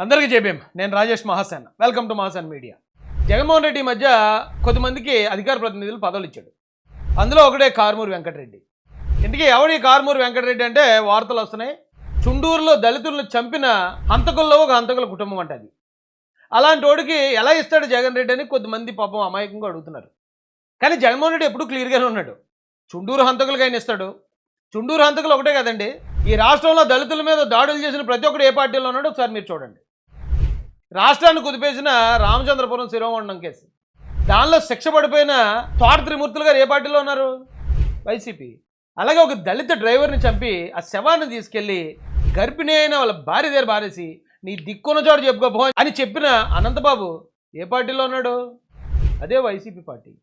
అందరికీ జేబీఎం నేను Rajesh Mahasen welcome to Mahasen media. Jaganmohan Reddy మధ్య కొంతమందికి అధికార ప్రతినిధులు పదవులు ఇచ్చాడు. అందులో ఒకటే కారుమూరి వెంకటరెడ్డి. ఇంటికి ఎవడి కారుమూరి వెంకటరెడ్డి అంటే వార్తలు వస్తున్నాయి. చుండూరులో దళితులను చంపిన హంతకుల్లో ఒక హంతకుల కుటుంబం అంటే అది. అలాంటి వాడికి ఎలా ఇస్తాడు జగన్ రెడ్డి అని కొద్దిమంది పాపం అమాయకంగా అడుగుతున్నారు. కానీ జగన్మోహన్ రెడ్డి ఎప్పుడూ క్లియర్గానే ఉన్నాడు. చుండూరు హంతకులుగా ఆయన ఇస్తాడు. చుండూరు హంతకులు ఒకటే కదండి, ఈ రాష్ట్రంలో దళితుల మీద దాడులు చేసిన ప్రతి ఒక్కరు ఏ పార్టీలో ఉన్నాడో ఒకసారి మీరు చూడండి. రాష్ట్రాన్ని కుదిపేసిన రామచంద్రపురం శిరోమండలం కేసు, దానిలో శిక్ష పడిపోయిన తోట త్రిమూర్తులు గారు ఏ పార్టీలో ఉన్నారు? వైసీపీ. అలాగే ఒక దళిత డ్రైవర్ని చంపి ఆ శవాన్ని తీసుకెళ్ళి గర్భిణి అయిన వాళ్ళ భార్య దగ్గర బారేసి నీ దిక్కున్న చోట చెప్పుకోపో అని చెప్పిన అనంతబాబు ఏ పార్టీలో ఉన్నాడు? అదే వైసీపీ పార్టీ.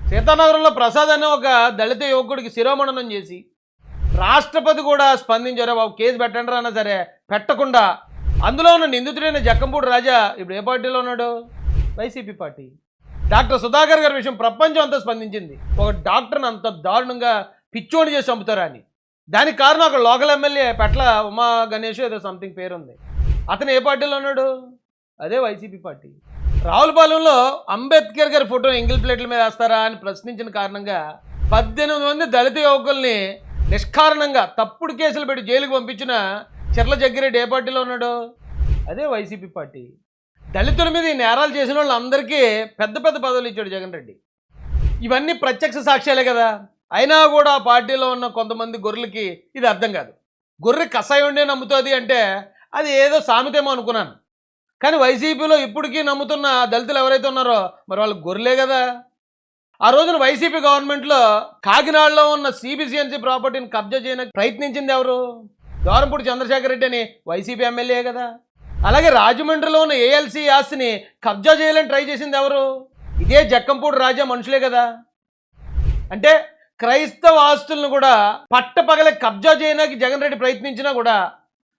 సీతానగరంలో ప్రసాద్ అనే ఒక దళిత యువకుడికి శిరోమండనం చేసి రాష్ట్రపతి కూడా స్పందించారు. బాబు కేసు పెట్టండి అన్నా సరే పెట్టకుండా అందులో ఉన్న నిందితుడైన జక్కంపూడి రాజా ఇప్పుడు ఏ పార్టీలో ఉన్నాడు? YCP party. డాక్టర్ సుధాకర్ గారి విషయం ప్రపంచం అంతా స్పందించింది. ఒక డాక్టర్ని అంత దారుణంగా పిచ్చోని చేసి చంపుతారా అని. దానికి కారణం ఒక లోకల్ ఎమ్మెల్యే పెట్ల ఉమా గణేష్ ఏదో సంథింగ్ పేరుంది. అతను ఏ పార్టీలో ఉన్నాడు? అదే వైసీపీ పార్టీ. రావులపాలెంలో అంబేద్కర్ గారి ఫోటో ఎంగిల్ ప్లేట్ల మీద వేస్తారా అని ప్రశ్నించిన కారణంగా 18 మంది దళిత యువకుల్ని నిష్కారణంగా తప్పుడు కేసులు పెట్టి జైలుకు పంపించిన చెర్ల జగ్గిరెడ్డి ఏ పార్టీలో ఉన్నాడు? అదే వైసీపీ పార్టీ. దళితుల మీద ఈ నేరాలు చేసిన వాళ్ళందరికీ పెద్ద పెద్ద పదవులు ఇచ్చాడు జగన్ రెడ్డి. ఇవన్నీ ప్రత్యక్ష సాక్ష్యాలే కదా. అయినా కూడా ఆ పార్టీలో ఉన్న కొంతమంది గొర్రెలకి ఇది అర్థం కాదు. గొర్రె కషాయం ఉండే నమ్ముతుంది అంటే అది ఏదో సామెతేమో అనుకున్నాను. కానీ వైసీపీలో ఇప్పటికీ నమ్ముతున్న దళితులు ఎవరైతే ఉన్నారో మరి వాళ్ళు గొర్రెలే కదా. ఆ రోజున వైసీపీ గవర్నమెంట్లో కాకినాడలో ఉన్న సిబిసిఎన్సి ప్రాపర్టీని కబ్జా చేయడానికి ప్రయత్నించింది ఎవరు? దోరంపూడి చంద్రశేఖర్ రెడ్డి అని వైసీపీ ఎమ్మెల్యే కదా. అలాగే రాజమండ్రిలో ఉన్న ఏఎల్సీ ఆస్తిని కబ్జా చేయాలని ట్రై చేసింది ఎవరు? ఇదే జక్కంపూడి రాజా మనుషులే కదా. అంటే క్రైస్తవ ఆస్తులను కూడా పట్టపగలే కబ్జా చేయడానికి జగన్ రెడ్డి ప్రయత్నించినా కూడా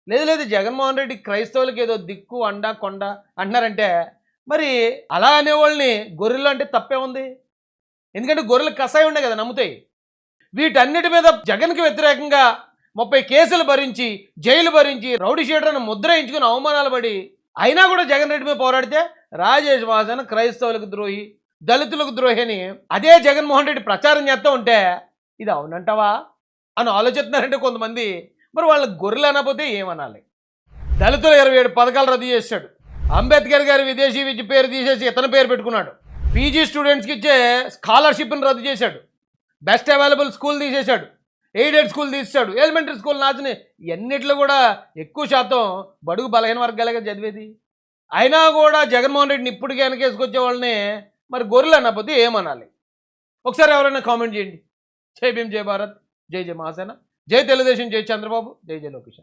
లేదు జగన్మోహన్ రెడ్డి క్రైస్తవులకి ఏదో దిక్కు అండ కొండ అంటున్నారంటే మరి అలా అనేవాళ్ళని గొర్రెలు అంటే తప్పే ఉంది. ఎందుకంటే గొర్రెలు కషాయం ఉండే కదా నమ్ముతాయి. వీటన్నిటి మీద జగన్కి వ్యతిరేకంగా 30 కేసులు భరించి జైలు భరించి రౌడీ షీటర్ను ముద్ర వేయించుకుని అవమానాలు పడి అయినా కూడా జగన్ రెడ్డి మీద పోరాడితే రాజేష్ మహాసేన్ క్రైస్తవులకు ద్రోహి దళితులకు ద్రోహి అని అదే జగన్మోహన్ రెడ్డి ప్రచారం చేస్తూ ఉంటే ఇది అవునంటావా అని ఆలోచిస్తున్నారంటే కొంతమంది. మరి వాళ్ళ గొర్రెలు అనకపోతే ఏమనాలి? దళితుల 27 పథకాలు రద్దు చేశాడు. అంబేద్కర్ గారి విదేశీ విద్య పేరు తీసేసి ఇతని పేరు పెట్టుకున్నాడు. పీజీ స్టూడెంట్స్కి ఇచ్చే స్కాలర్షిప్ని రద్దు చేశాడు. బెస్ట్ అవైలబుల్ స్కూల్ తీసేశాడు. ఎయిడెడ్ స్కూల్ తీసాడు. ఎలిమెంటరీ స్కూల్ నాచని ఎన్నిట్లో కూడా ఎక్కువ శాతం బడుగు బలహీన వర్గాలుగా చదివేది. అయినా కూడా జగన్మోహన్ రెడ్డిని ఇప్పటికీ వెనకేసుకొచ్చే వాళ్ళని మరి గొర్రెలు అన్నపోతే ఏమనాలి? ఒకసారి ఎవరైనా కామెంట్ చేయండి. జై భీమ్, జై భారత్, జై జై మహాసేన, జై తెలుగుదేశం, జై చంద్రబాబు, జై జై లోకేష్.